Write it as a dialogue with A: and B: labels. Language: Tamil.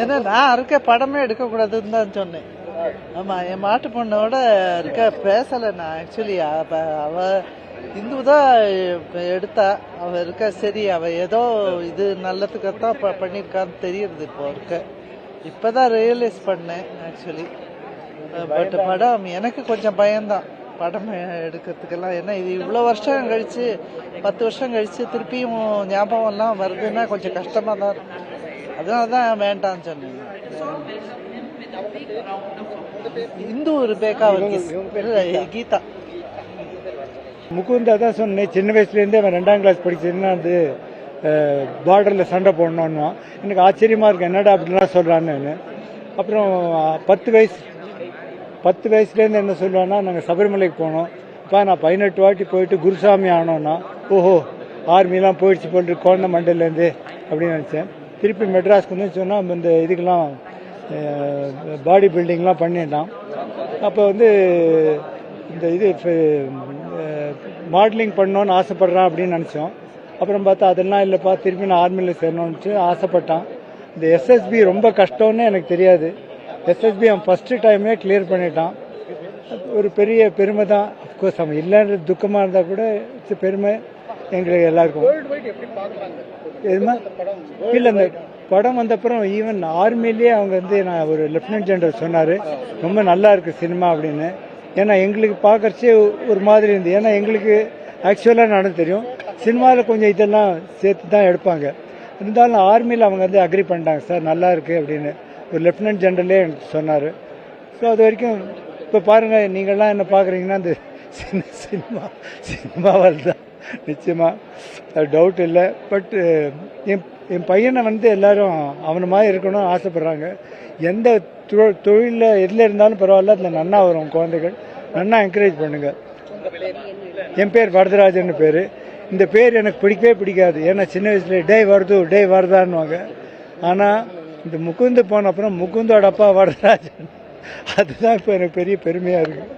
A: ஏன்னா நான் இருக்க படமே எடுக்கக்கூடாதுன்னு தான் சொன்னேன். ஆமாம், என் மாட்டு பொண்ணோட இருக்க பேசலை நான். ஆக்சுவலி அவ இந்து தான் எடுத்தா. அவ இருக்க சரி, அவ ஏதோ இது நல்லதுக்குத்தான் பண்ணியிருக்கான்னு தெரியுது. இப்போ இருக்க இப்போதான் ரியலைஸ் பண்ணேன் ஆக்சுவலி. பட் படம் எனக்கு கொஞ்சம் பயம்தான் படம் எடுக்கிறதுக்கெல்லாம். ஏன்னா இது இவ்வளோ வருஷம் கழிச்சு, 10 வருஷம் கழிச்சு திருப்பியும் ஞாபகம்லாம் வருதுன்னா கொஞ்சம் கஷ்டமாக தான் இருக்கும். அதனால தான் வேண்டான்னு சொன்னேன். இந்து ரிபேக்கா கீதா.
B: முகுந்தா தான் சொன்னேன், சின்ன வயசுலேருந்தே அவன் 2ஆம் கிளாஸ் படிச்சதுன்னா அது பார்டரில் சண்டை போடணுன்னா எனக்கு ஆச்சரியமாக இருக்கு, என்னடா அப்படின்லாம் சொல்கிறான்னு. அப்புறம் 10 வயசுலேருந்து என்ன சொல்லுவான்னா, நாங்கள் சபரிமலைக்கு போனோம். இப்போ நான் 18 வாட்டி போயிட்டு குருசாமி ஆனோன்னா, ஓஹோ ஆர்மிலாம் போயிடுச்சு போட்டு குழந்தை மண்டலேருந்து அப்படின்னு நினச்சேன். திருப்பி மெட்ராஸ்க்கு வந்து சொன்னால் இந்த இதுக்கெல்லாம் பாடி பில்டிங்லாம் பண்ணிட்டான். அப்போ வந்து இந்த இது மாடலிங் பண்ணோன்னு ஆசைப்பட்றான் அப்படின்னு நினச்சோம். அப்புறம் பார்த்தா அதெல்லாம் இல்லைப்பா, திருப்பி நான் ஆர்மியில் சேரணும்னு ஆசைப்பட்டான். இந்த எஸ்எஸ்பி ரொம்ப கஷ்டம்னு எனக்கு தெரியாது. எஸ்எஸ்பி அவன் ஃபஸ்ட்டு டைமே கிளியர் பண்ணிட்டான். ஒரு பெரிய பெருமை தான். அஃப்கோர்ஸ் அவன் இல்லைன்றது துக்கமாக இருந்தால் கூட இட்ஸ் பெருமை எங்களுக்கு எல்லாருக்கும். எதுமா இல்லை, இந்த படம் வந்தப்புறம் ஈவன் ஆர்மிலேயே அவங்க வந்து நான் ஒரு லெஃப்டினன்ட் ஜெனரல் சொன்னார், ரொம்ப நல்லா இருக்குது சினிமா அப்படின்னு. ஏன்னா எங்களுக்கு பார்க்கறச்சே ஒரு மாதிரி இருந்து, ஏன்னா எங்களுக்கு ஆக்சுவலாக நடந்து தெரியும், சினிமாவில் கொஞ்சம் இதெல்லாம் சேர்த்து தான் எடுப்பாங்க. இருந்தாலும் ஆர்மியில் அவங்க வந்து அக்ரி பண்ணிட்டாங்க, சார் நல்லா இருக்குது அப்படின்னு ஒரு லெஃப்டினன்ட் ஜெனரலே எனக்கு சொன்னார். ஸோ அது வரைக்கும் இப்போ பாருங்கள், நீங்கள்லாம் என்ன பார்க்குறீங்கன்னா அந்த சினிமாவால் தான் நிச்சயமாக டவுட் இல்லை. பட் என் பையனை வந்து எல்லாரும் அவனை மாதிரி இருக்கணும்னு ஆசைப்பட்றாங்க. எந்த தொழிலில் எதில் இருந்தாலும் பரவாயில்ல, அந்த நன்னா வரும் குழந்தைகள், நன்னா என்கரேஜ் பண்ணுங்க. என் பேர் வரதராஜன் பேர். இந்த பேர் எனக்கு பிடிக்கவே பிடிக்காது. ஏன்னா சின்ன வயசுல டே வருதான்னுவாங்க. ஆனால் இந்த முகுந்து போன அப்புறம் முகுந்தோட அப்பா வரதராஜன், அதுதான் இப்போ எனக்கு பெரிய பெருமையாக இருக்குது.